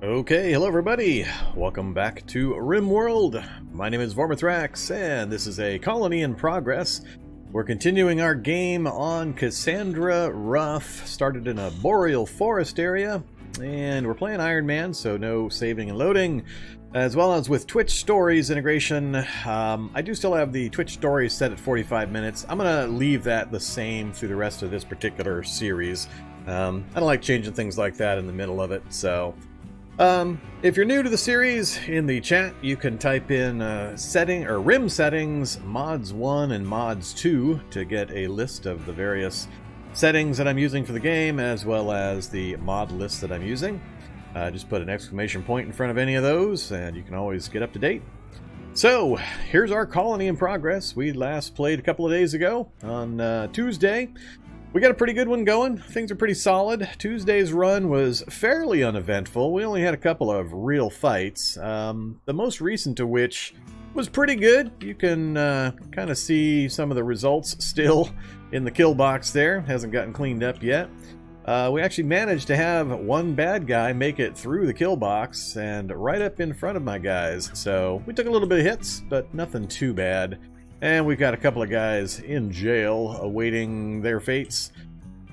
Okay, hello everybody. Welcome back to Rimworld. My name is Vormithrax, and this is a colony in progress. We're continuing our game on Cassandra-Rough. Started in a Boreal Forest area, and we're playing Iron Man, so no saving and loading, as well as with Twitch Stories integration. I do still have the Twitch Stories set at 45 minutes. I'm going to leave that the same through the rest of this particular series. I don't like changing things like that in the middle of it, so... if you're new to the series, in the chat you can type in Rim settings, mods 1 and mods 2 to get a list of the various settings that I'm using for the game, as well as the mod list that I'm using. Just put an exclamation point in front of any of those and you can always get up to date. So, here's our colony in progress. We last played a couple of days ago on Tuesday. We got a pretty good one going. Things are pretty solid. Tuesday's run was fairly uneventful. We only had a couple of real fights. The most recent of which was pretty good. You can kind of see some of the results still in the kill box there. Hasn't gotten cleaned up yet. We actually managed to have one bad guy make it through the kill box and right up in front of my guys. So we took a little bit of hits, but nothing too bad. And we've got a couple of guys in jail awaiting their fates.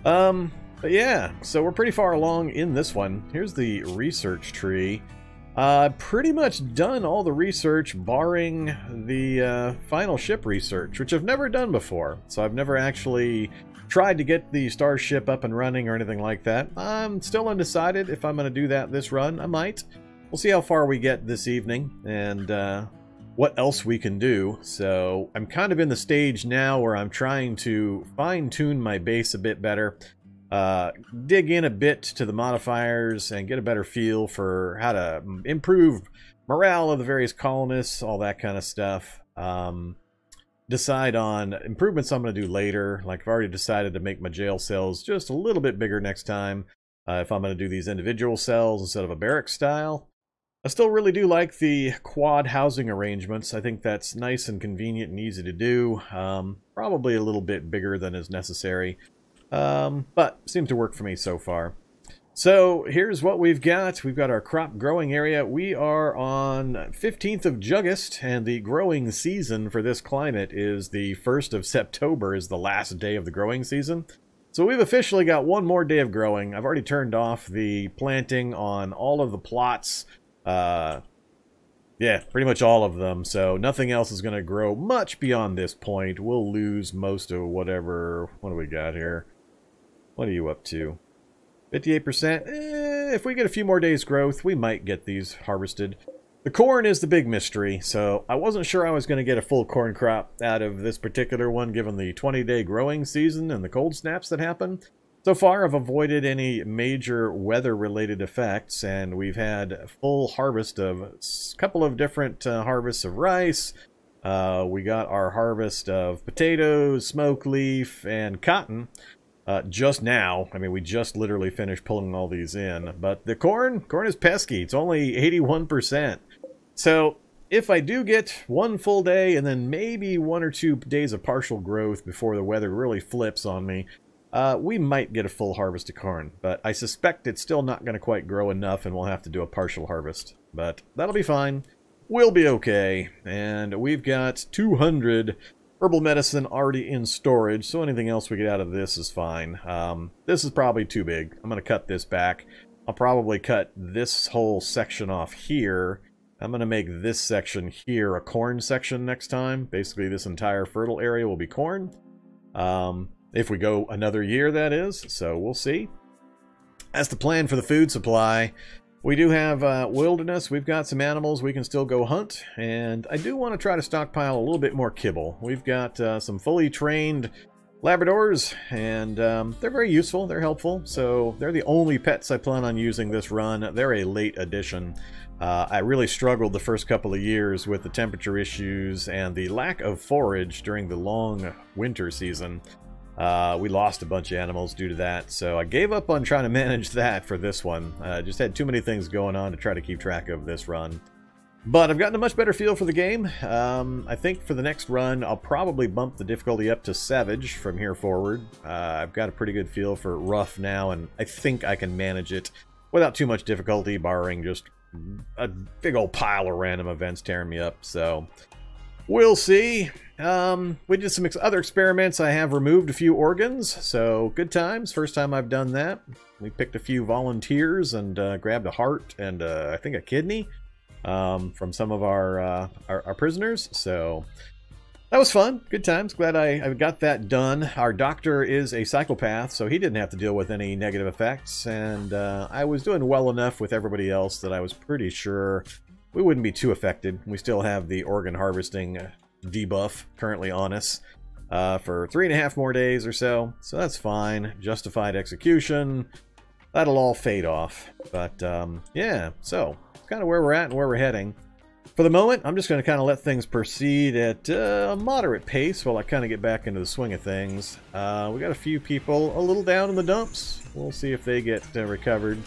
But yeah, so we're pretty far along in this one. Here's the research tree. Pretty much done all the research barring the final ship research, which I've never done before. So I've never actually tried to get the starship up and running or anything like that. I'm still undecided if I'm going to do that this run. I might. We'll see how far we get this evening and what else we can do. So I'm kind of in the stage now where I'm trying to fine-tune my base a bit better, dig in a bit to the modifiers and get a better feel for how to improve morale of the various colonists, all that kind of stuff. Decide on improvements I'm going to do later. Like I've already decided to make my jail cells just a little bit bigger next time, if I'm going to do these individual cells instead of a barrack style. I still really do like the quad housing arrangements. I think that's nice and convenient and easy to do. Probably a little bit bigger than is necessary, but seems to work for me so far. So here's what we've got. We've got our crop growing area. We are on 15th of August, and the growing season for this climate is the 1st of September is the last day of the growing season. So we've officially got one more day of growing. I've already turned off the planting on all of the plots. Yeah, pretty much all of them, so nothing else is going to grow much beyond this point. We'll lose most of whatever... What do we got here? What are you up to? 58%? If we get a few more days growth, we might get these harvested. The corn is the big mystery, so I wasn't sure I was going to get a full corn crop out of this particular one, given the 20-day growing season and the cold snaps that happen. So far, I've avoided any major weather-related effects, and we've had full harvest of a couple of different harvests of rice. We got our harvest of potatoes, smoke leaf, and cotton just now. I mean, we just literally finished pulling all these in. But the corn is pesky. It's only 81%. So if I do get one full day and then maybe 1 or 2 days of partial growth before the weather really flips on me, we might get a full harvest of corn, but I suspect it's still not going to quite grow enough and we'll have to do a partial harvest. But that'll be fine. We'll be okay. And we've got 200 herbal medicine already in storage, so anything else we get out of this is fine. This is probably too big. I'm going to cut this back. I'll probably cut this whole section off here. I'm going to make this section here a corn section next time. Basically, this entire fertile area will be corn. If we go another year, that is, so we'll see. That's the plan for the food supply. We do have wilderness. We've got some animals we can still go hunt, and I do want to try to stockpile a little bit more kibble. We've got some fully trained Labradors, and they're very useful. They're helpful, so they're the only pets I plan on using this run. They're a late addition. I really struggled the first couple of years with the temperature issues and the lack of forage during the long winter season. We lost a bunch of animals due to that, so I gave up on trying to manage that for this one. Just had too many things going on to try to keep track of this run. But I've gotten a much better feel for the game. I think for the next run, I'll probably bump the difficulty up to Savage from here forward. I've got a pretty good feel for Rough now, and I think I can manage it without too much difficulty, barring just a big old pile of random events tearing me up. So we'll see. We did some other experiments. I have removed a few organs, so good times. First time I've done that. We picked a few volunteers and grabbed a heart and I think a kidney from some of our prisoners. So that was fun. Good times. Glad I got that done. Our doctor is a psychopath, so he didn't have to deal with any negative effects. And I was doing well enough with everybody else that I was pretty sure we wouldn't be too affected. We still have the organ harvesting debuff currently on us for 3.5 more days or so. So that's fine. Justified execution. That'll all fade off. But yeah, so it's kind of where we're at and where we're heading. For the moment, I'm just going to kind of let things proceed at a moderate pace while I kind of get back into the swing of things. We got a few people a little down in the dumps. We'll see if they get recovered.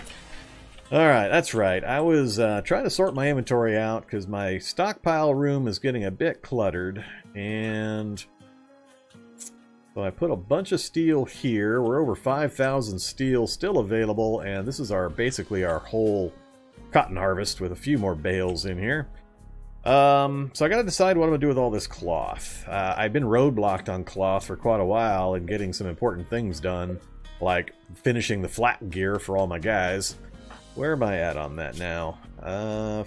Alright, that's right. I was trying to sort my inventory out because my stockpile room is getting a bit cluttered. And so I put a bunch of steel here. We're over 5,000 steel still available. And this is basically our whole cotton harvest with a few more bales in here. So I gotta decide what I'm gonna do with all this cloth. I've been roadblocked on cloth for quite a while and getting some important things done, like finishing the flak gear for all my guys. Where am I at on that now?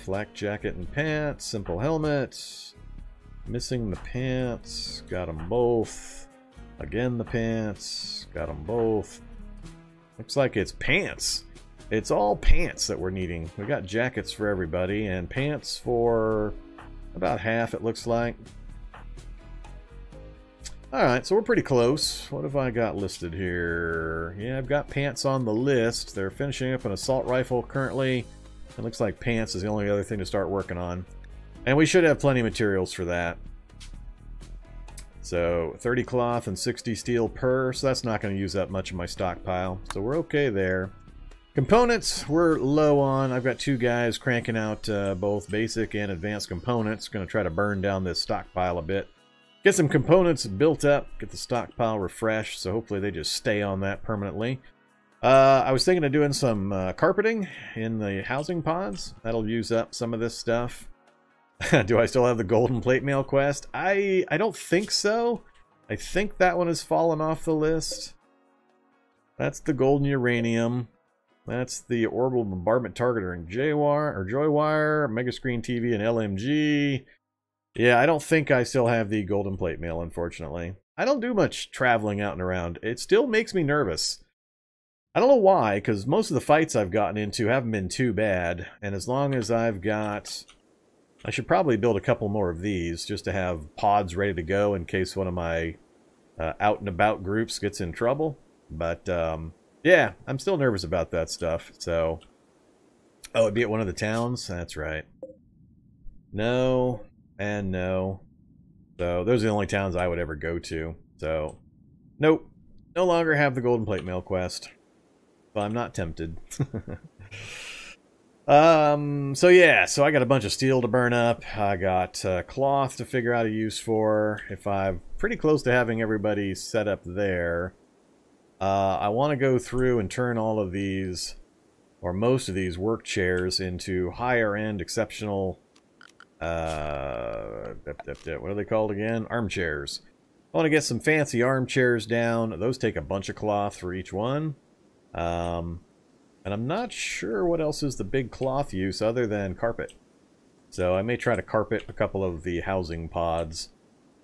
Flak jacket and pants, simple helmet, missing the pants, got them both. Again the pants, got them both. Looks like it's pants. It's all pants that we're needing. We got jackets for everybody and pants for about half, it looks like. Alright, so we're pretty close. What have I got listed here? Yeah, I've got pants on the list. They're finishing up an assault rifle currently. It looks like pants is the only other thing to start working on. And we should have plenty of materials for that. So 30 cloth and 60 steel per, so that's not going to use up much of my stockpile. So we're okay there. Components we're low on. I've got 2 guys cranking out both basic and advanced components. Going to try to burn down this stockpile a bit. Get some components built up, get the stockpile refreshed, so hopefully they just stay on that permanently. I was thinking of doing some carpeting in the housing pods. That'll use up some of this stuff. Do I still have the golden plate mail quest? I don't think so. I think that one has fallen off the list. That's the golden uranium. That's the orbital bombardment targeter and Joywire, Mega Screen TV, and LMG. Yeah, I don't think I still have the golden plate mail, unfortunately. I don't do much traveling out and around. It still makes me nervous. I don't know why, because most of the fights I've gotten into haven't been too bad. And as long as I've got... I should probably build a couple more of these just to have pods ready to go in case one of my out and about groups gets in trouble. But yeah, I'm still nervous about that stuff. So, oh, it'd be at one of the towns? That's right. No, and no. So those are the only towns I would ever go to. So, nope. No longer have the golden plate mail quest. But I'm not tempted. So yeah, so I got a bunch of steel to burn up. I got cloth to figure out a use for. If I'm pretty close to having everybody set up there, I want to go through and turn all of these, or most of these work chairs into higher end exceptional, what are they called again? Armchairs. I want to get some fancy armchairs down. Those take a bunch of cloth for each one. And I'm not sure what else is the big cloth use other than carpet. So I may try to carpet a couple of the housing pods.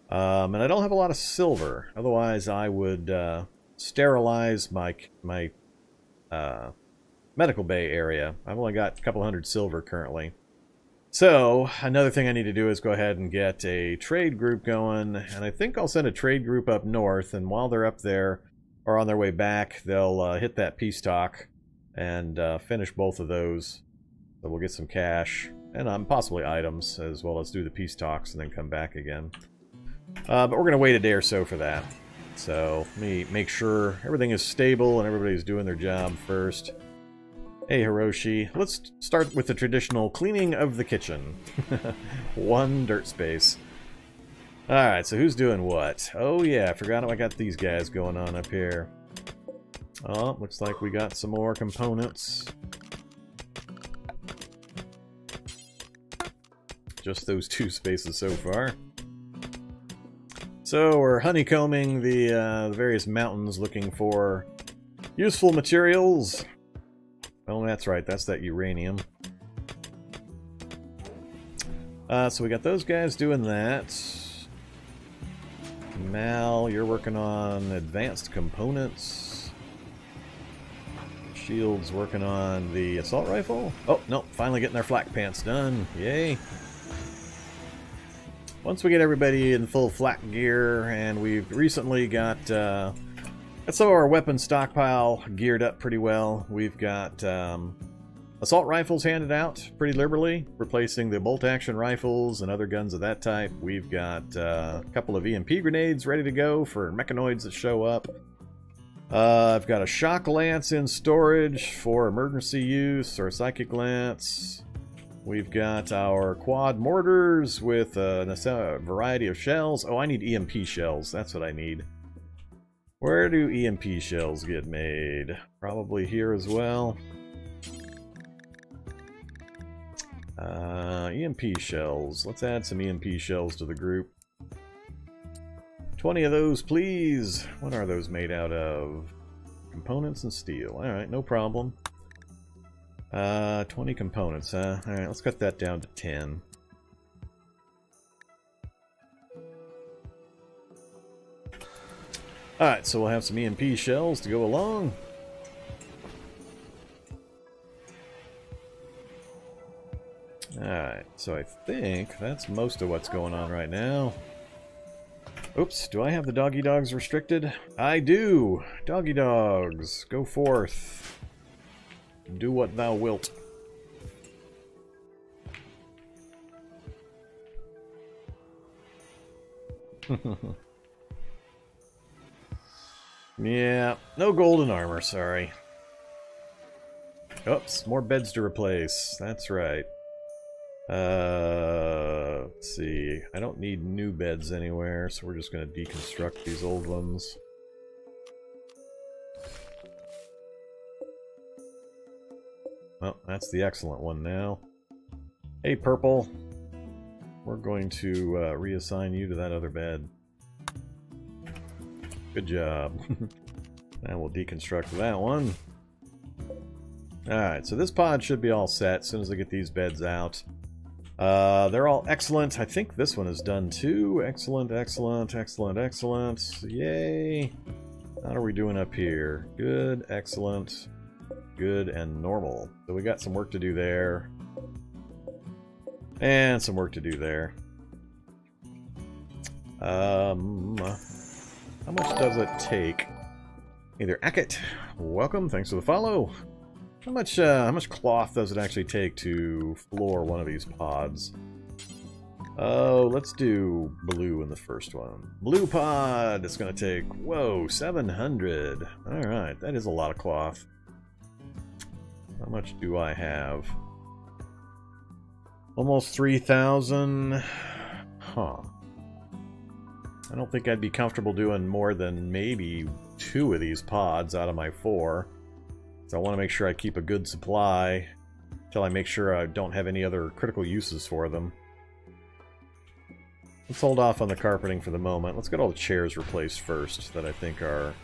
And I don't have a lot of silver. Otherwise I would sterilize my medical bay area. I've only got a couple hundred silver currently. So another thing I need to do is go ahead and get a trade group going. And I think I'll send a trade group up north. And while they're up there, or on their way back, they'll hit that peace talk and finish both of those. So we'll get some cash and possibly items, as well as do the peace talks and then come back again. But we're going to wait a day or so for that. So let me make sure everything is stable and everybody's doing their job first. Hey Hiroshi, let's start with the traditional cleaning of the kitchen. One dirt space. Alright, so who's doing what? Oh yeah, I forgot I got these guys going on up here. Oh, looks like we got some more components. just those two spaces so far. So we're honeycombing the various mountains looking for useful materials. Oh, that's right, that's that uranium. So we got those guys doing that. Mal, you're working on advanced components. Shield's working on the assault rifle. Oh, no, finally getting our flak pants done. Yay. Once we get everybody in full flak gear, and we've recently got some of our weapon stockpile geared up pretty well. We've got assault rifles handed out pretty liberally, replacing the bolt-action rifles and other guns of that type. We've got a couple of EMP grenades ready to go for mechanoids that show up. I've got a shock lance in storage for emergency use, or psychic lance. We've got our quad mortars with a variety of shells. Oh, I need EMP shells. That's what I need. Where do EMP shells get made? Probably here as well. EMP shells. Let's add some EMP shells to the group. 20 of those, please. What are those made out of? Components and steel. Alright, no problem. 20 components, huh? Alright, let's cut that down to 10. Alright, so we'll have some EMP shells to go along. Alright, so I think that's most of what's going on right now. Oops, do I have the doggy dogs restricted? I do! Doggy dogs, go forth. Do what thou wilt. Yeah, no golden armor, sorry. Oops, more beds to replace. That's right. Let's see. I don't need new beds anywhere, so we're just going to deconstruct these old ones. Well, that's the excellent one now. Hey, Purple. We're going to reassign you to that other bed. Good job. And we'll deconstruct that one. Alright, so this pod should be all set as soon as I get these beds out. They're all excellent. I think this one is done too. Excellent, excellent, excellent, excellent. Yay! How are we doing up here? Good, excellent, good, and normal. So we got some work to do there. And some work to do there. How much does it take? Either Ackett, welcome, thanks for the follow. How much cloth does it actually take to floor one of these pods? Oh, let's do blue in the first one. Blue pod, it's gonna take, whoa, 700. Alright, that is a lot of cloth. How much do I have? Almost 3,000. Huh. I don't think I'd be comfortable doing more than maybe 2 of these pods out of my 4. So I want to make sure I keep a good supply until I make sure I don't have any other critical uses for them. Let's hold off on the carpeting for the moment. Let's get all the chairs replaced first that I think are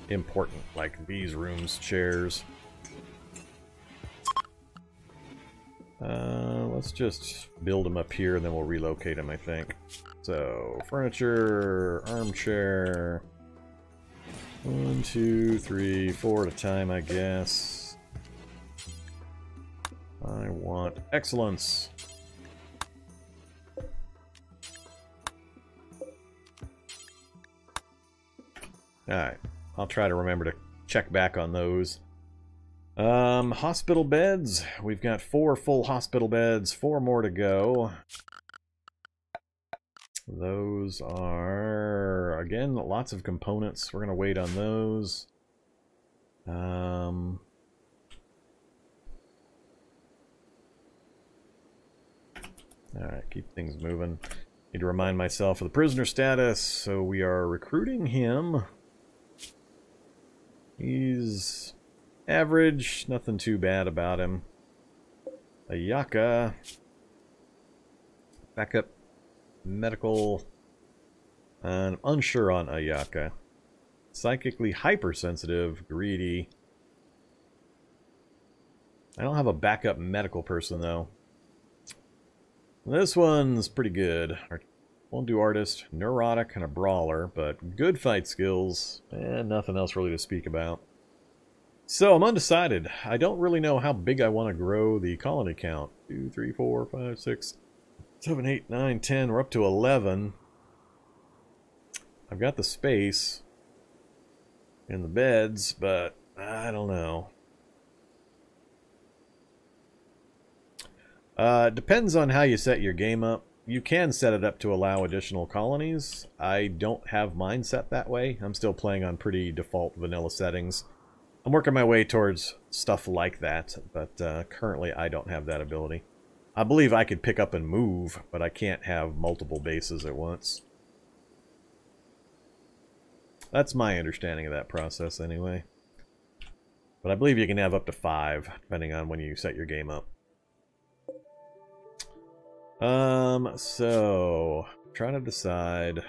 important, like these rooms' chairs. Let's just build them up here and then we'll relocate them, I think. So, furniture, armchair. 1, 2, 3, 4 at a time, I guess. I want excellence. Alright, I'll try to remember to check back on those. Hospital beds. We've got 4 full hospital beds, 4 more to go. Those are, again, lots of components. We're going to wait on those. Alright, keep things moving. Need to remind myself of the prisoner status, so we are recruiting him. He's average, nothing too bad about him. Ayaka. Backup medical. I'm unsure on Ayaka. Psychically hypersensitive, greedy. I don't have a backup medical person though. This one's pretty good. Won't do artist, neurotic, and a brawler, but good fight skills, and nothing else really to speak about. So I'm undecided. I don't really know how big I want to grow the colony count. 2, 3, 4, 5, 6, 7, 8, 9, 10. We're up to 11. I've got the space and the beds, but I don't know. Depends on how you set your game up. You can set it up to allow additional colonies. I don't have mine set that way. I'm still playing on pretty default vanilla settings. I'm working my way towards stuff like that, but currently I don't have that ability. I believe I could pick up and move, but I can't have multiple bases at once. That's my understanding of that process anyway. But I believe you can have up to 5, depending on when you set your game up. So trying to decide.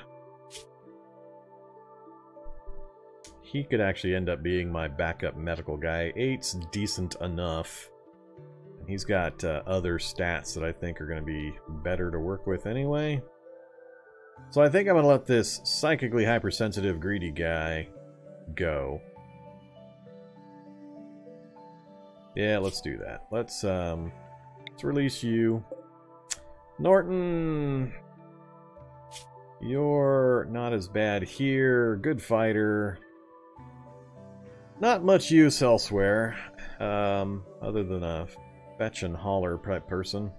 He could actually end up being my backup medical guy. 8's decent enough. And he's got other stats that I think are going to be better to work with anyway. So I think I'm going to let this psychically hypersensitive greedy guy go. Yeah, let's do that. Let's release you. Norton, you're not as bad here. Good fighter. Not much use elsewhere, other than a fetch and holler type person.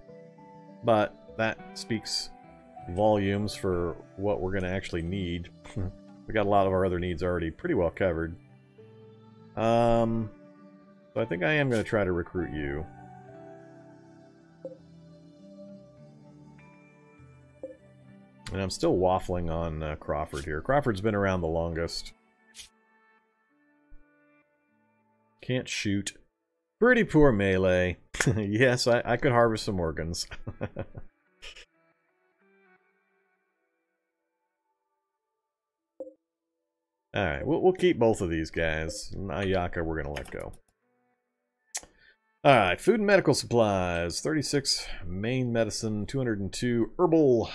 But that speaks volumes for what we're going to actually need. We got a lot of our other needs already pretty well covered. So I think I am going to try to recruit you. And I'm still waffling on Crawford here. Crawford's been around the longest. Can't shoot. Pretty poor melee. Yes, I could harvest some organs. Alright, we'll keep both of these guys. Ayaka we're going to let go. Alright, food and medical supplies. 36 main medicine, 202 herbal.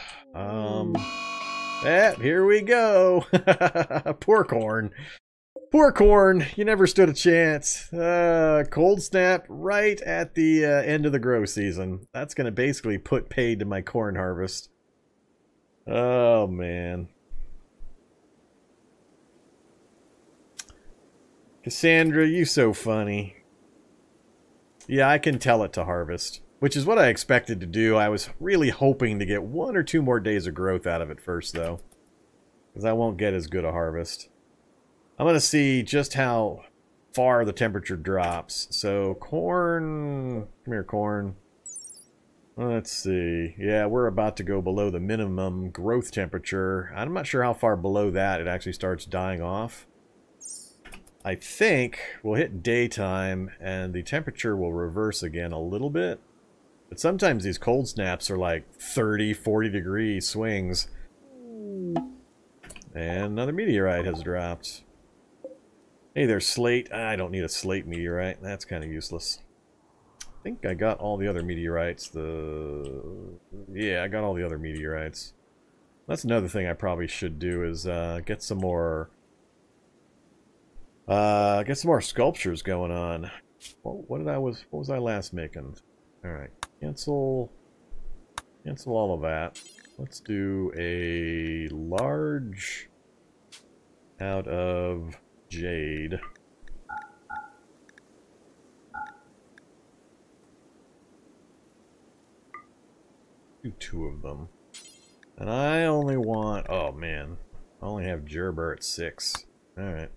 Here we go. Poor corn. Poor corn, you never stood a chance. Cold snap right at the end of the grow season. That's going to basically put paid to my corn harvest. Oh, man. Cassandra, you so funny. Yeah, I can tell it to harvest, which is what I expected to do. I was really hoping to get 1 or 2 more days of growth out of it first, though. Because I won't get as good a harvest. I'm going to see just how far the temperature drops. So, corn... Come here, corn. Let's see. Yeah, we're about to go below the minimum growth temperature. I'm not sure how far below that it actually starts dying off. I think we'll hit daytime and the temperature will reverse again a little bit. But sometimes these cold snaps are like 30, 40 degree swings. And another meteorite has dropped. Hey, there's slate. I don't need a slate meteorite. That's kind of useless. I think I got all the other meteorites. Yeah, I got all the other meteorites. That's another thing I probably should do is get some more sculptures going on. What was I last making? All right, cancel all of that. Let's do a large out of jade. Do 2 of them. And I only want, oh man, I only have Gerber at 6. Alright.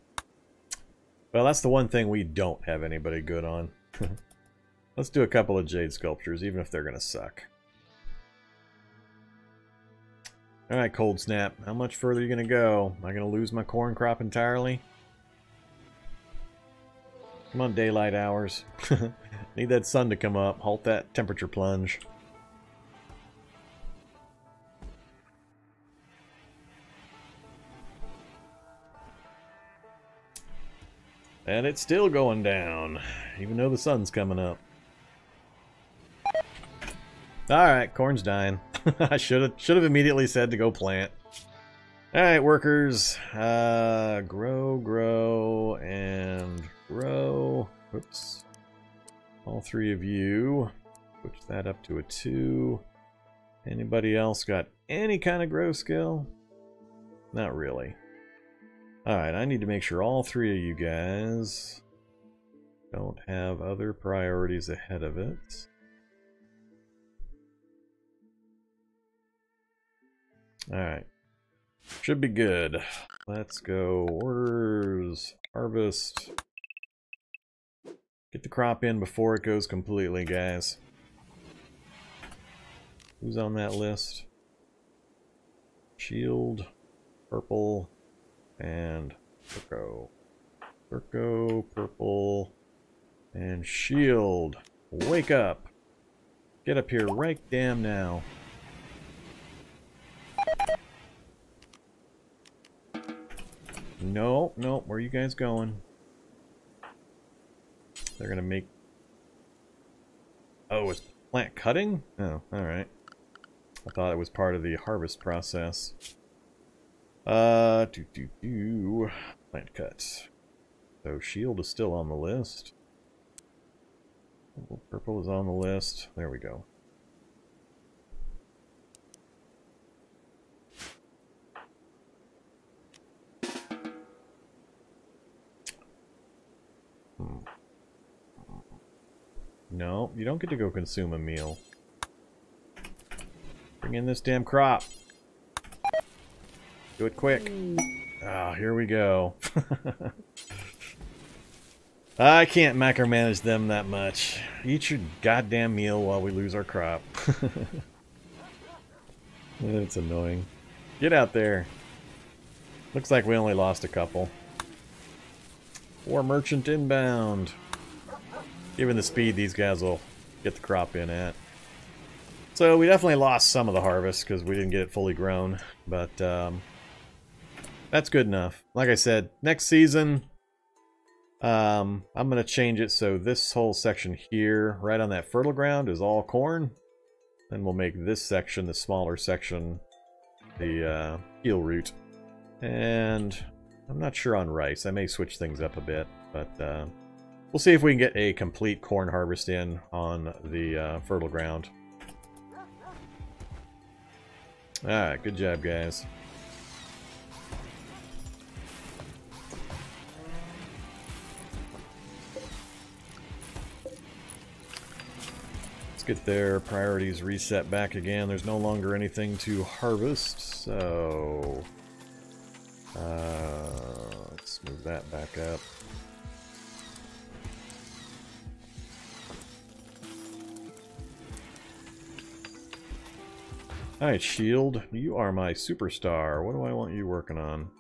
Well, that's the one thing we don't have anybody good on. Let's do a couple of jade sculptures, even if they're gonna suck. Alright, cold snap. How much further are you gonna go? Am I gonna lose my corn crop entirely? Come on, daylight hours. Need that sun to come up. Halt that temperature plunge. And it's still going down, even though the sun's coming up. Alright, corn's dying. I should have immediately said to go plant. Alright, workers. Grow, and grow. Oops. All three of you. Switch that up to a 2. Anybody else got any kind of grow skill? Not really. Alright, I need to make sure all three of you guys don't have other priorities ahead of it. Alright. Should be good. Let's go. Orders. Harvest. Get the crop in before it goes completely, guys. Who's on that list? Shield. Purple. And Turco. Turco, purple, and shield. Wake up. Get up here right damn now. No, no, where are you guys going? They're gonna make... Oh, it's plant cutting? Oh, alright. I thought it was part of the harvest process. Plant cut. So shield is still on the list. Purple is on the list. There we go. No, you don't get to go consume a meal. Bring in this damn crop. Do it quick. Ah, here we go. I can't micromanage them that much. Eat your goddamn meal while we lose our crop. It's annoying. Get out there. Looks like we only lost a couple. War merchant inbound. Given the speed these guys will get the crop in at. So we definitely lost some of the harvest because we didn't get it fully grown. But that's good enough. Like I said, next season, I'm going to change it so this whole section here, right on that fertile ground, is all corn. Then we'll make this section, the smaller section, the heel root. And I'm not sure on rice. I may switch things up a bit, but we'll see if we can get a complete corn harvest in on the fertile ground. Alright, good job, guys. Let's get their priorities reset back again. There's no longer anything to harvest, so let's move that back up. Alright, Shield, you are my superstar. What do I want you working on?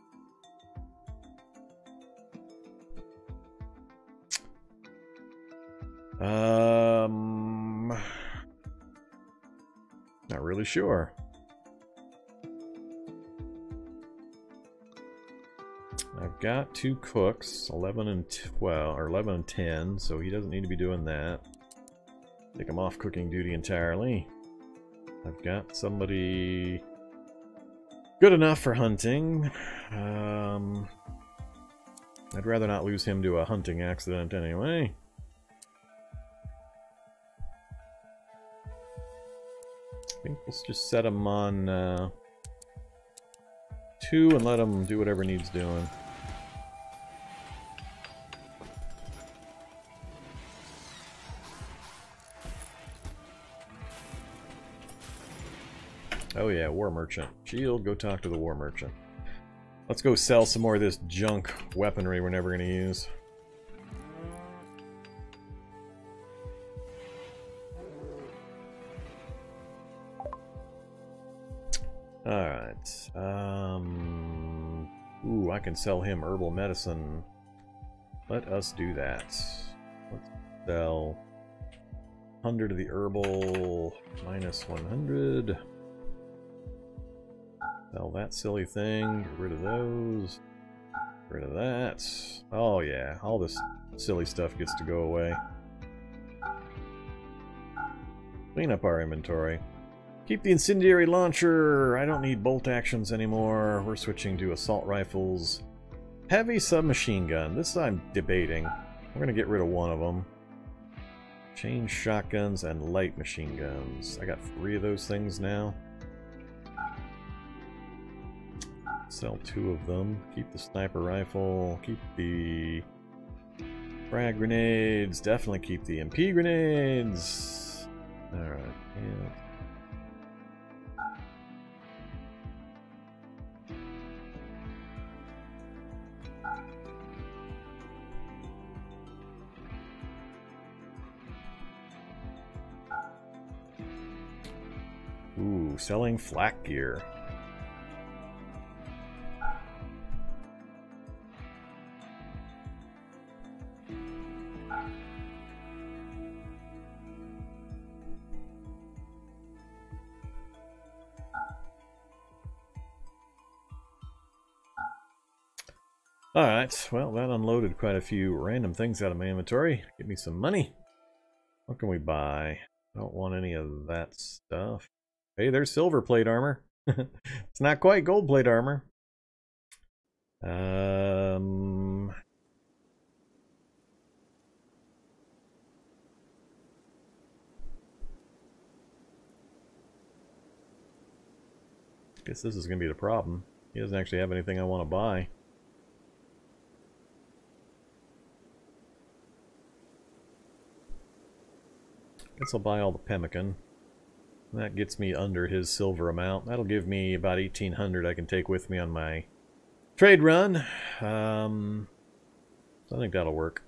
Not really sure. I've got 2 cooks, 11 and 12, or 11 and 10, so he doesn't need to be doing that. Take him off cooking duty entirely. I've got somebody good enough for hunting. I'd rather not lose him to a hunting accident anyway. I think let's just set him on 2 and let him do whatever needs doing. Oh yeah, War Merchant. Shield, go talk to the War Merchant. Let's go sell some more of this junk weaponry we're never going to use. Alright. Ooh, I can sell him herbal medicine. Let us do that. Let's sell 100 of the herbal, minus 100. Sell that silly thing, get rid of those. Get rid of that. Oh yeah, all this silly stuff gets to go away. Clean up our inventory. Keep the incendiary launcher. I don't need bolt actions anymore. We're switching to assault rifles. Heavy submachine gun. This I'm debating. We're going to get rid of one of them. Change shotguns and light machine guns. I got 3 of those things now. Sell 2 of them. Keep the sniper rifle. Keep the frag grenades. Definitely keep the MP grenades. Alright, yeah. Ooh, selling flak gear. Alright, well that unloaded quite a few random things out of my inventory. Give me some money. What can we buy? I don't want any of that stuff. Hey, there's silver plate armor. It's not quite gold plate armor. Guess this is going to be the problem. He doesn't actually have anything I want to buy. Guess I'll buy all the pemmican. That gets me under his silver amount. That'll give me about 1,800 I can take with me on my trade run. So I think that'll work.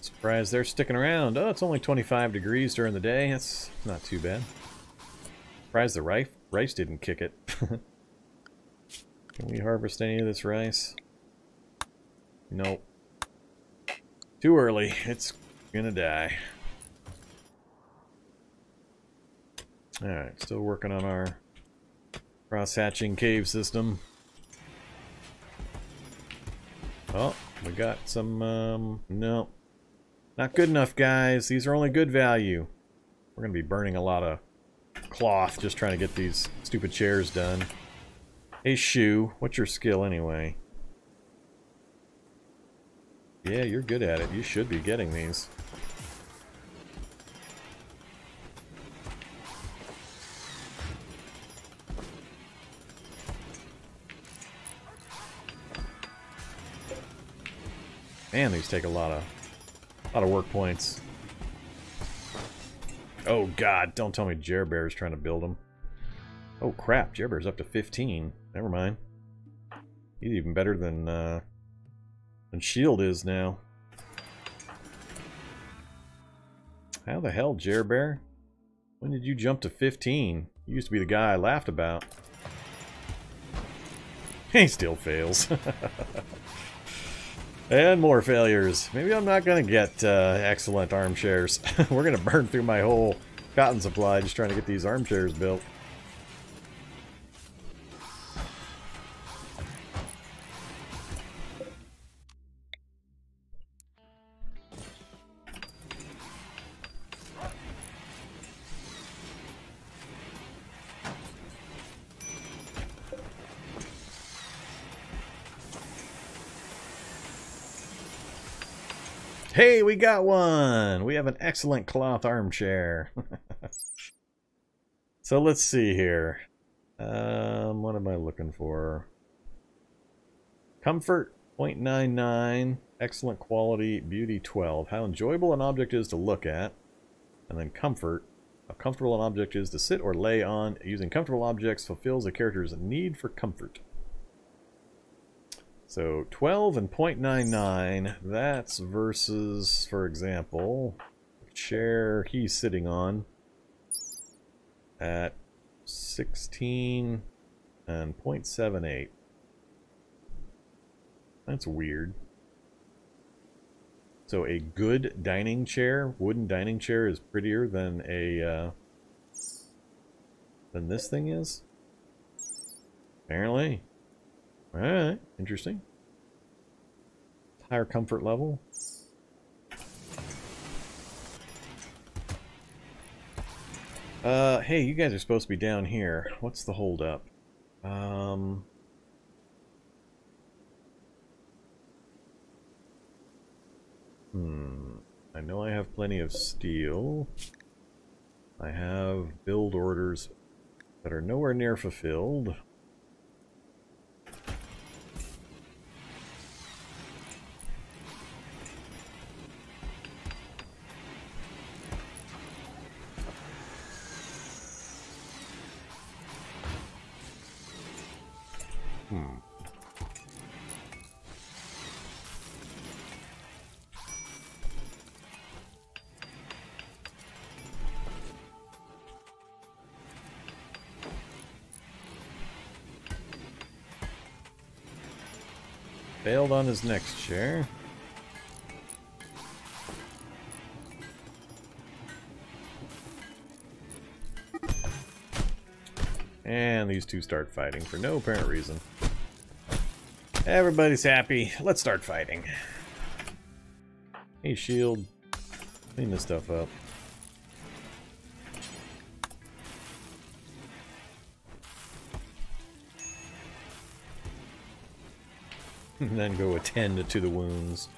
Surprised they're sticking around. Oh, it's only 25 degrees during the day. That's not too bad. Surprised the rice didn't kick it. Can we harvest any of this rice? Nope. Too early. It's gonna die. Alright, still working on our cross-hatching cave system. Oh, we got some, no. Not good enough, guys. These are only good value. We're going to be burning a lot of cloth just trying to get these stupid chairs done. Hey, Shoe, what's your skill anyway? Yeah, you're good at it. You should be getting these. Man, these take a lot of work points. Oh god, don't tell me Jerbear's trying to build them. Oh crap, Jerbear's up to 15. Never mind. He's even better than Shield is now. How the hell, Jerbear? When did you jump to 15? You used to be the guy I laughed about. He still fails. And more failures. Maybe I'm not going to get excellent armchairs. We're going to burn through my whole cotton supply just trying to get these armchairs built. Hey, we got one! We have an excellent cloth armchair. So let's see here. What am I looking for? Comfort, 0.99. Excellent quality, beauty, 12. How enjoyable an object is to look at. And then comfort. How comfortable an object is to sit or lay on. Using comfortable objects fulfills a character's need for comfort. So 12 and 0.99, that's versus, for example, the chair he's sitting on at 16. And 0.78. That's weird. So a good dining chair, wooden dining chair, is prettier than a than this thing is? Apparently. Alright, interesting. Higher comfort level. Hey, you guys are supposed to be down here. What's the holdup? I know I have plenty of steel. I have build orders that are nowhere near fulfilled. Failed on his next chair. And these two start fighting for no apparent reason. Everybody's happy. Let's start fighting. Hey, shield. Clean this stuff up. And then go attend to the wounds.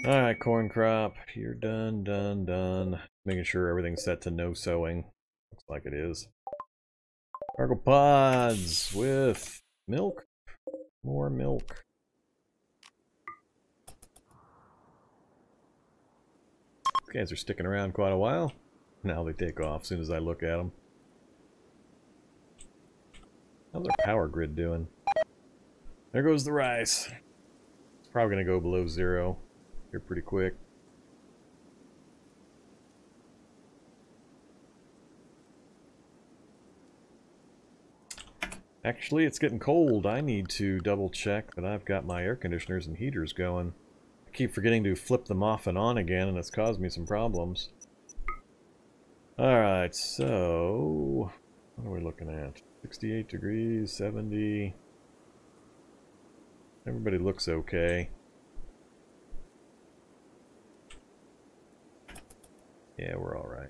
Alright, corn crop. You're done. Making sure everything's set to no sowing. Looks like it is. Cargo pods with milk. More milk. These guys are sticking around quite a while. Now they take off as soon as I look at them. How's our power grid doing? There goes the rice. It's probably going to go below 0 here pretty quick. Actually, it's getting cold. I need to double check that I've got my air conditioners and heaters going. I keep forgetting to flip them off and on again, and it's caused me some problems. Alright, so... what are we looking at? 68 degrees, 70... Everybody looks okay. Yeah, we're alright.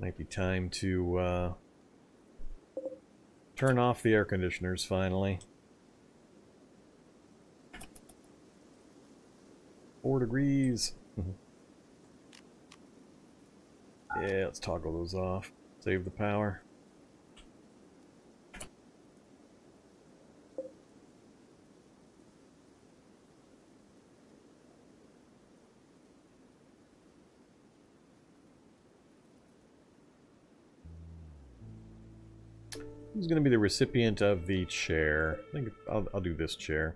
Might be time to turn off the air conditioners finally. 4 degrees. Yeah, let's toggle those off. Save the power. Who's going to be the recipient of the chair? I think I'll do this chair.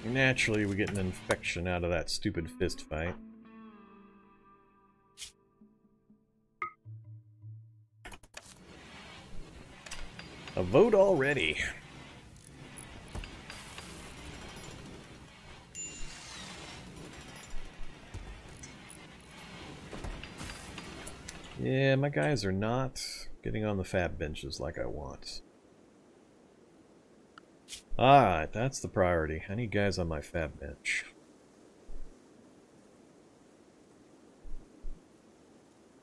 Naturally, we get an infection out of that stupid fist fight. A vote already. Yeah, my guys are not getting on the fab benches like I want. Alright, that's the priority. I need guys on my fab bench.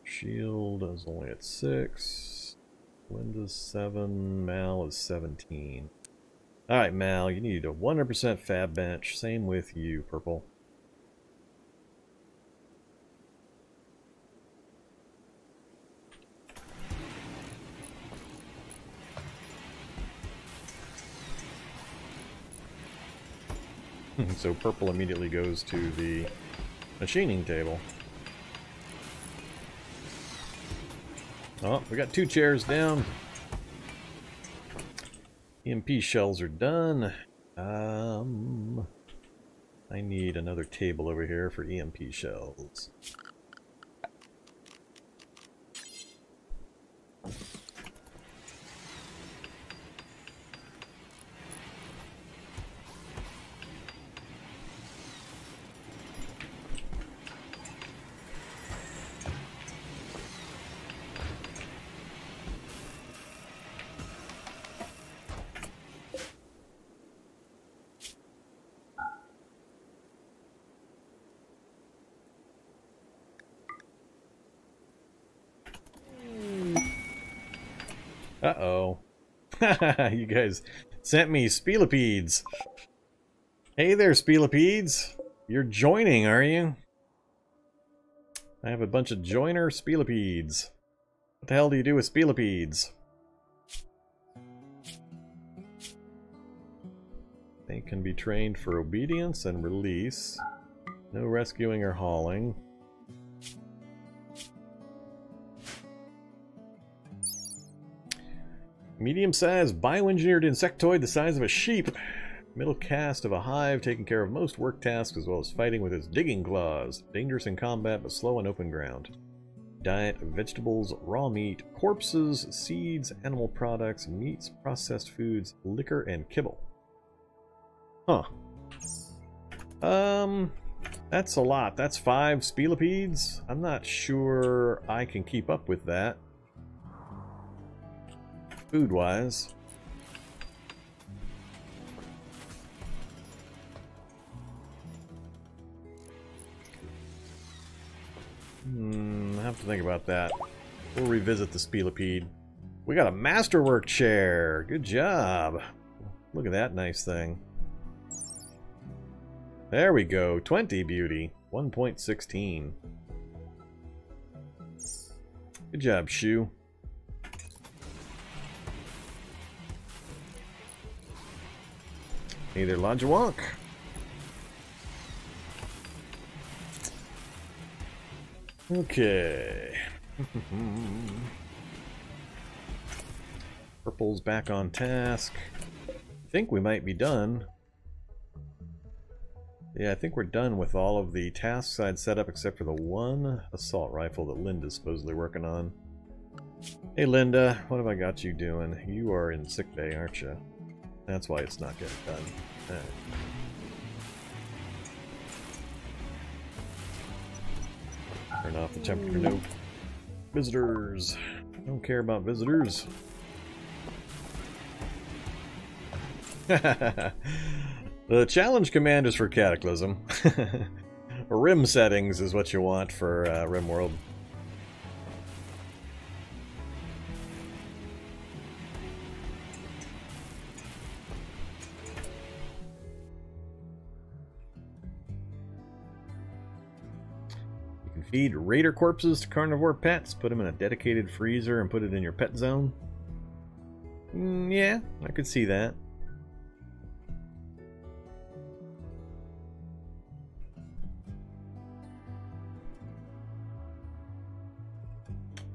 Shield is only at 6. Linda's 7. Mal is 17. Alright, Mal, you need a 100% fab bench. Same with you, Purple. So Purple immediately goes to the machining table. Oh, we got 2 chairs down. EMP shells are done. I need another table over here for EMP shells. Uh-oh. You guys sent me Spilopedes. Hey there, Spilopedes. You're joining, are you? I have a bunch of joiner Spilopedes. What the hell do you do with Spilopedes? They can be trained for obedience and release. No rescuing or hauling. Medium-sized bioengineered insectoid the size of a sheep. Middle caste of a hive, taking care of most work tasks as well as fighting with its digging claws. Dangerous in combat but slow on open ground. Diet of vegetables, raw meat, corpses, seeds, animal products, meats, processed foods, liquor, and kibble. Huh. That's a lot. That's 5 Spilopedes. I'm not sure I can keep up with that. Food-wise. I have to think about that. We'll revisit the Spilopede. We got a masterwork chair. Good job. Look at that nice thing. There we go. 20 beauty. 1.16. Good job, Shu. Hey there, Lajawonk. Okay. Purple's back on task. I think we might be done. Yeah, I think we're done with all of the tasks I'd set up except for the one assault rifle that Linda's supposedly working on. Hey Linda, what have I got you doing? You are in sick bay, aren't you? That's why it's not getting done. Right. Turn off the temperature. Nope. Visitors. Don't care about visitors. The challenge command is for Cataclysm. Rim settings is what you want for Rimworld. Feed raider corpses to carnivore pets, put them in a dedicated freezer and put it in your pet zone. Yeah, I could see that.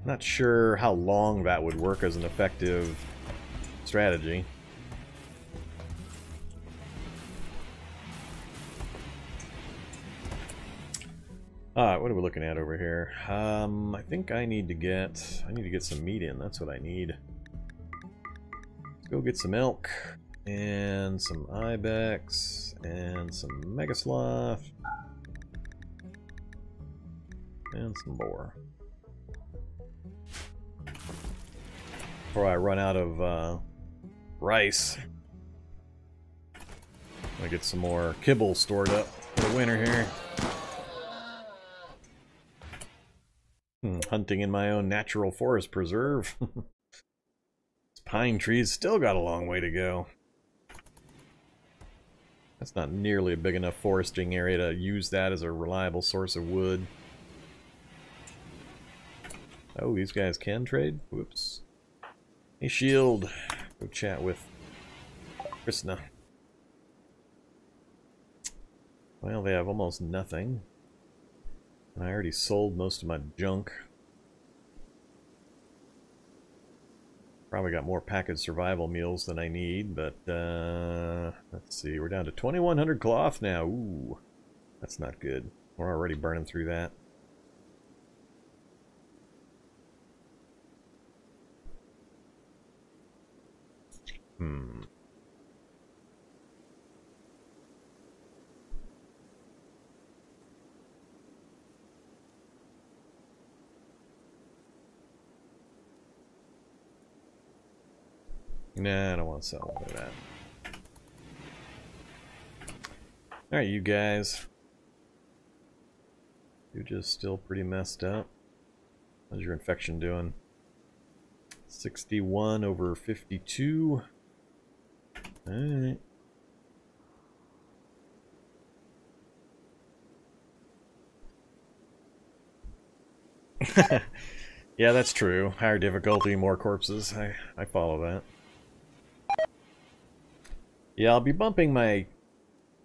Not sure how long that would work as an effective strategy. Alright, what are we looking at over here? I think I need to get some meat in. That's what I need. Let's go get some elk and some ibex and some megasloth and some boar. Before I run out of rice. I get some more kibble stored up for the winter here. Hunting in my own natural forest preserve. Pine trees still got a long way to go. That's not nearly a big enough foresting area to use that as a reliable source of wood. Oh, these guys can trade? Whoops. Hey, Shield. Go chat with Krishna. Well, they have almost nothing. And I already sold most of my junk. Probably got more packaged survival meals than I need, but let's see. We're down to 2,100 cloth now. Ooh, that's not good. We're already burning through that. Nah, I don't want to sell all of that. Alright, you guys. You're just still pretty messed up. How's your infection doing? 61 over 52. Alright. Yeah, that's true. Higher difficulty, more corpses. I follow that. Yeah, I'll be bumping my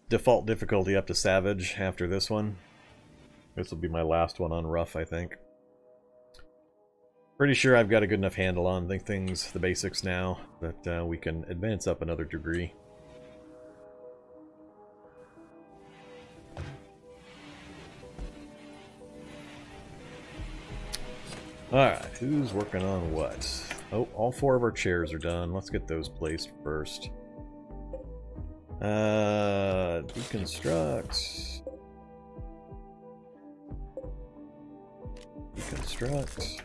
default difficulty up to Savage after this one. This will be my last one on Rough, I think. Pretty sure I've got a good enough handle on the things, the basics now, that we can advance up another degree. Alright, who's working on what? Oh, all 4 of our chairs are done. Let's get those placed first. Deconstruct. Deconstruct.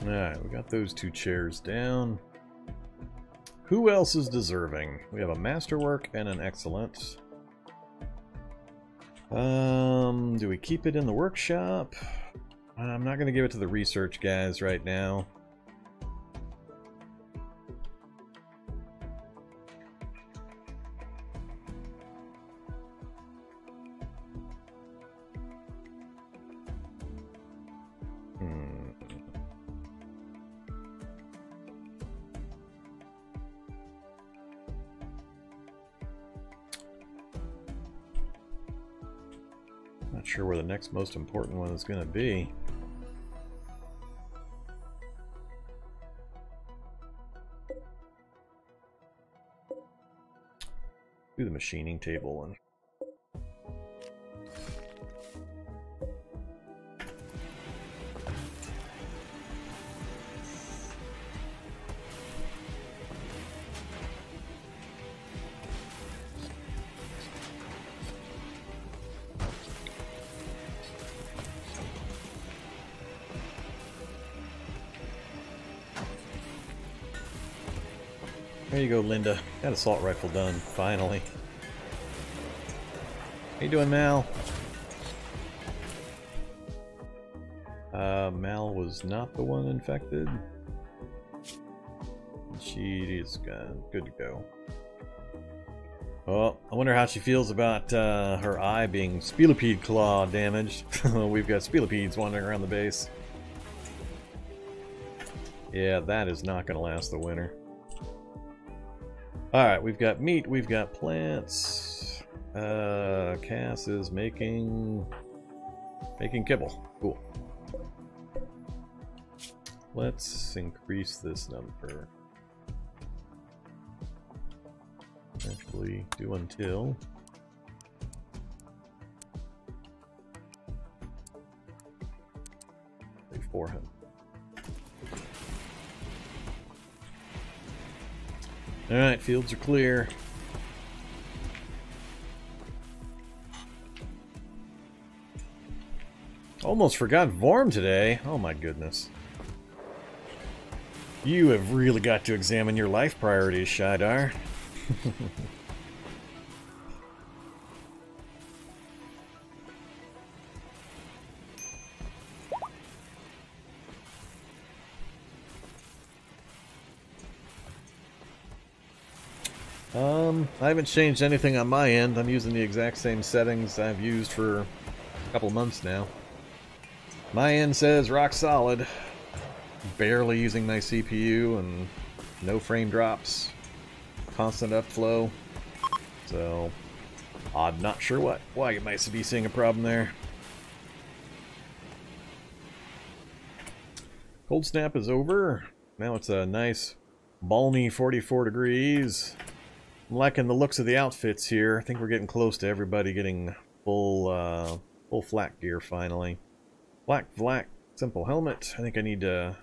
Alright, we got those 2 chairs down. Who else is deserving? We have a masterwork and an excellent. Do we keep it in the workshop? I'm not going to give it to the research guys right now. Not sure where the next most important one is going to be. Do the machining table one. There you go, Linda. Got assault rifle done, finally. How you doing, Mal? Mal was not the one infected. She is good to go. Oh, I wonder how she feels about her eye being Spelipede Claw damaged. We've got Spelipedes wandering around the base. Yeah, that is not going to last the winter. Alright, we've got meat, we've got plants. Cass is making kibble. Cool. Let's increase this number. Actually, Hopefully do until... 400. Alright, fields are clear. Almost forgot Vorm today. Oh my goodness. You have really got to examine your life priorities, Shidar. I haven't changed anything on my end. I'm using the exact same settings I've used for a couple months now. My end says rock solid. Barely using my CPU and no frame drops. Constant upflow. So, I'm not sure why you might be seeing a problem there. Cold snap is over. Now it's a nice balmy 44 degrees. I'm liking the looks of the outfits here. I think we're getting close to everybody getting full flak gear finally. Black, simple helmet. I think I need to...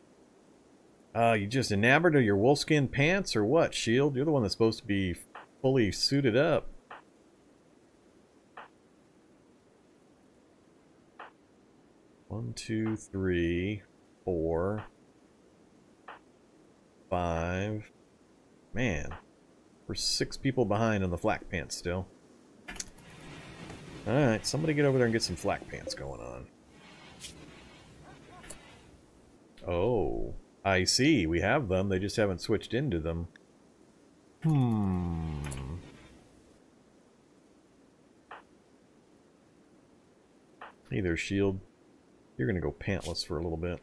you just enamored of your wolfskin pants or what, Shield? You're the one that's supposed to be fully suited up. One, two, three, 4, 5. Man. We're 6 people behind on the flak pants still. Alright, somebody get over there and get some flak pants going on. Oh, I see. We have them. They just haven't switched into them. Hey there, Shield. You're gonna go pantless for a little bit.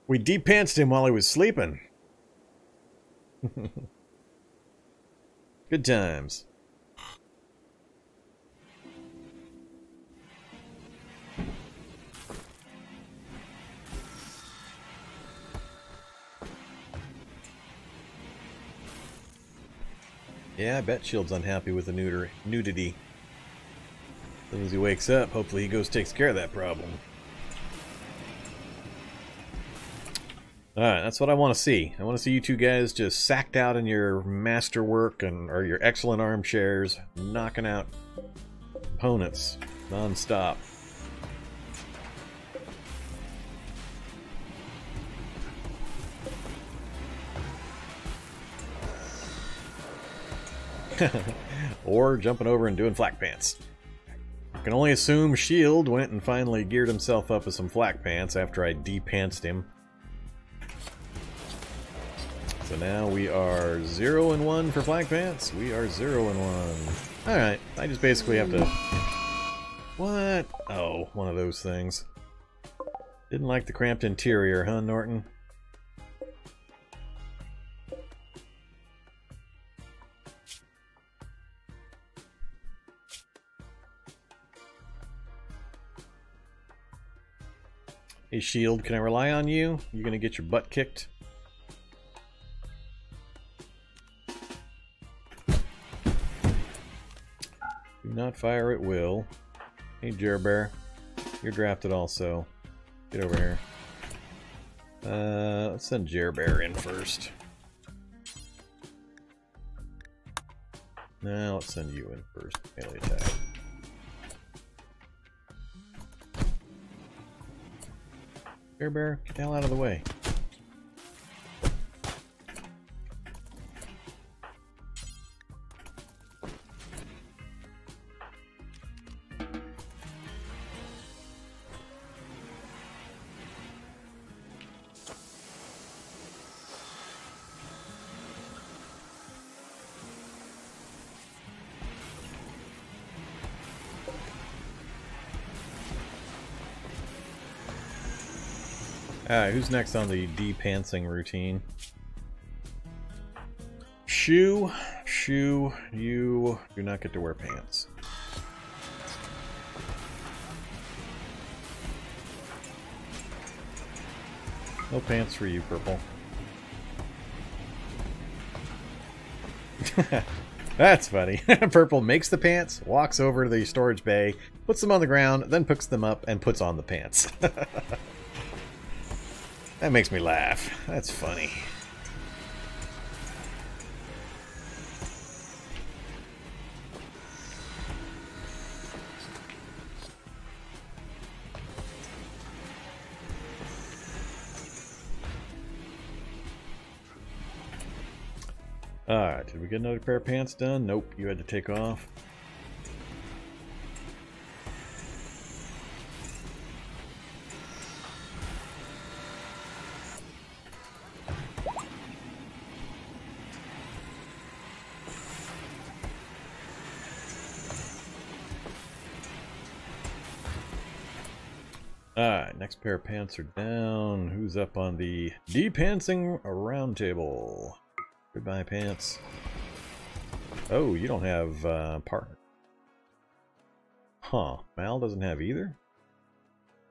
We de-pantsed him while he was sleeping. Good times. Yeah, I bet Shield's unhappy with the nudity. As soon as he wakes up, hopefully he goes takes care of that problem. Alright, that's what I want to see. I want to see you two guys just sacked out in your masterwork or your excellent armchairs, knocking out opponents non-stop. Or jumping over and doing flak pants. I can only assume Shield went and finally geared himself up with some flak pants after I de-pantsed him. So now we are 0-1 for flak pants. We are 0-1. Alright, I just basically have to... What? Oh, one of those things. Didn't like the cramped interior, huh, Norton? Hey, Shield, can I rely on you? You gonna get your butt kicked? Do not fire at will. Hey, Jerbear. You're drafted also. Get over here. Let's send Jerbear in first. Now let's send you in first. Melee attack. Jerbear, get the hell out of the way. Alright, who's next on the de-pantsing routine? Shoe, you do not get to wear pants. No pants for you, Purple. That's funny. Purple makes the pants, walks over to the storage bay, puts them on the ground, then picks them up and puts on the pants. That makes me laugh. That's funny. Alright, did we get another pair of pants done? Nope, you had to take off. Alright, next pair of pants are down. Who's up on the de-pantsing round table? Goodbye, pants. Oh, you don't have partner. Huh. Mal doesn't have either?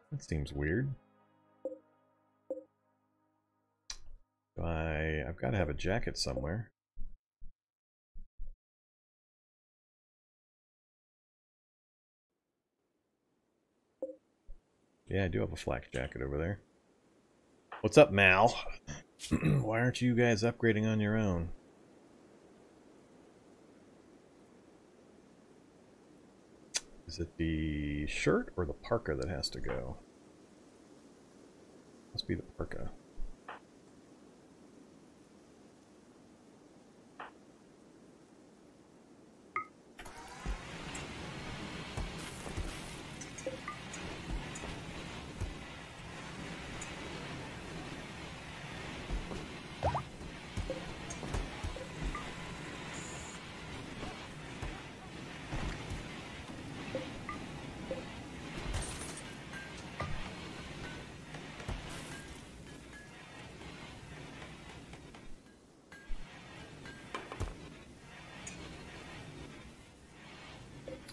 That seems weird. I've got to have a jacket somewhere. Yeah, I do have a flak jacket over there. What's up, Mal? Why aren't you guys upgrading on your own? Is it the shirt or the parka that has to go? Must be the parka.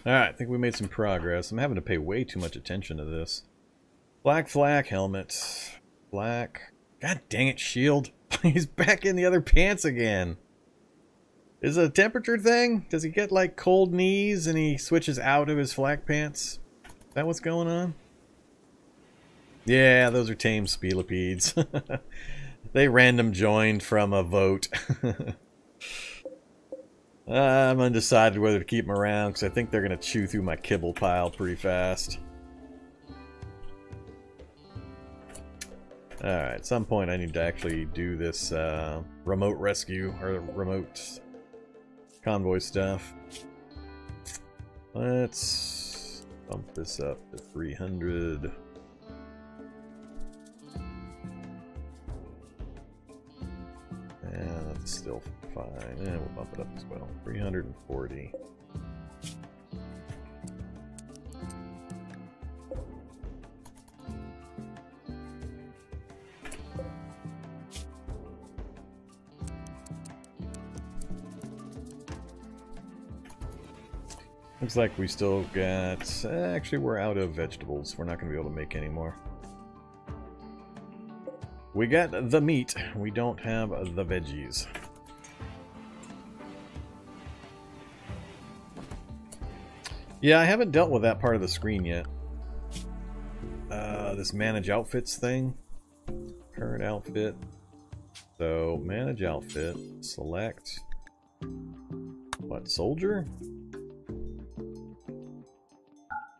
Alright, I think we made some progress. I'm having to pay way too much attention to this. Black flak helmet. Black. God dang it, shield. He's back in the other pants again. Is it a temperature thing? Does he get like cold knees and he switches out of his flak pants? Is that what's going on? Yeah, those are tame spelepedes. They random joined from a vote. I'm undecided whether to keep them around because I think they're going to chew through my kibble pile pretty fast. Alright, at some point I need to actually do this remote rescue or remote convoy stuff. Let's bump this up to 300. And that's still fine. And we'll bump it up as well. 340. Looks like we still got... actually, we're out of vegetables. We're not going to be able to make any more. We got the meat. We don't have the veggies. Yeah, I haven't dealt with that part of the screen yet. This manage outfits thing. Current outfit. So, manage outfit. Select. What, soldier?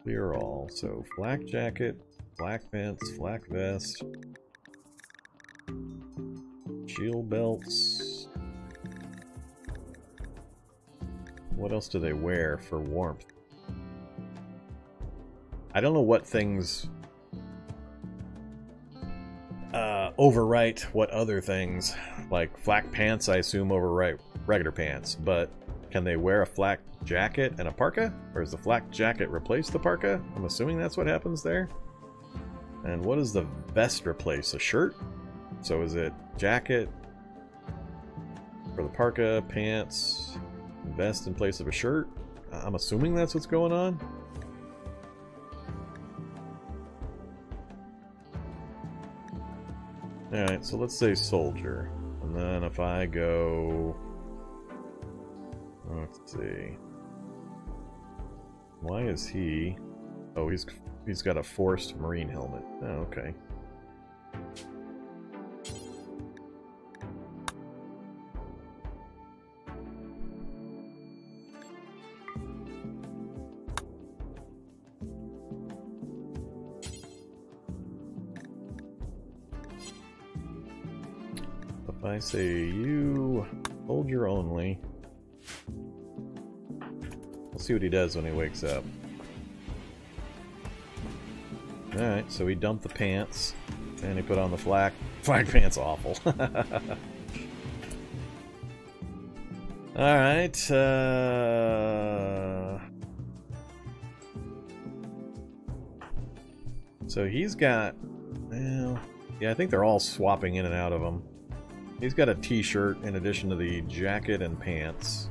Clear all. So, flak jacket, flak pants, flak vest. Shield belts. What else do they wear for warmth? I don't know what things overwrite what other things. Like flak pants, I assume overwrite regular pants, but can they wear a flak jacket and a parka? Or does the flak jacket replace the parka? I'm assuming that's what happens there. And what does the vest replace? A shirt? So is it jacket for the parka, pants, vest in place of a shirt? I'm assuming that's what's going on. Alright, so let's say soldier. And then if I go... Let's see. Why is he... Oh, he's got a forced marine helmet. Oh, okay. If I say you soldier only, we'll see what he does when he wakes up. Alright, so he dumped the pants, and he put on the flag pants. Awful. Alright, so he's got, well, yeah, I think they're all swapping in and out of them. He's got a t-shirt in addition to the jacket and pants.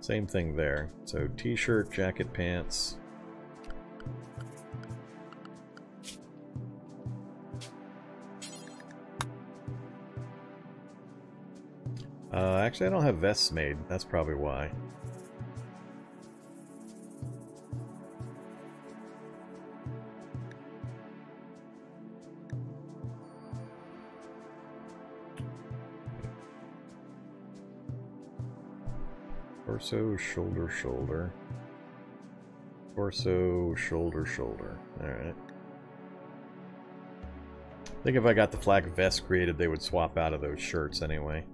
Same thing there. So t-shirt, jacket, pants. Actually, I don't have vests made. That's probably why. Torso, shoulder, shoulder. Torso, shoulder, shoulder. Alright. I think if I got the flag vest created, they would swap out of those shirts anyway.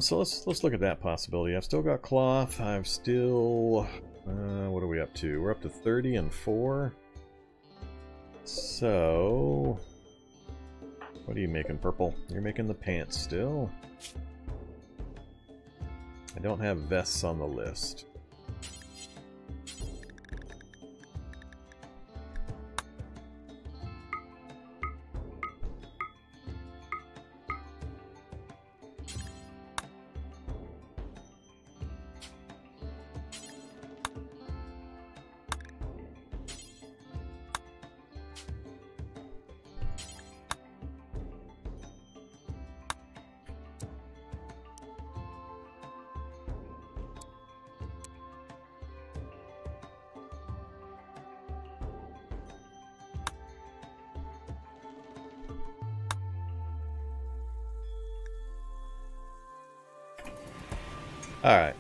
So let's look at that possibility. I've still got cloth. I've still... what are we up to? We're up to 30 and 4. So... What are you making, Purple? You're making the pants still. I don't have vests on the list. Alright.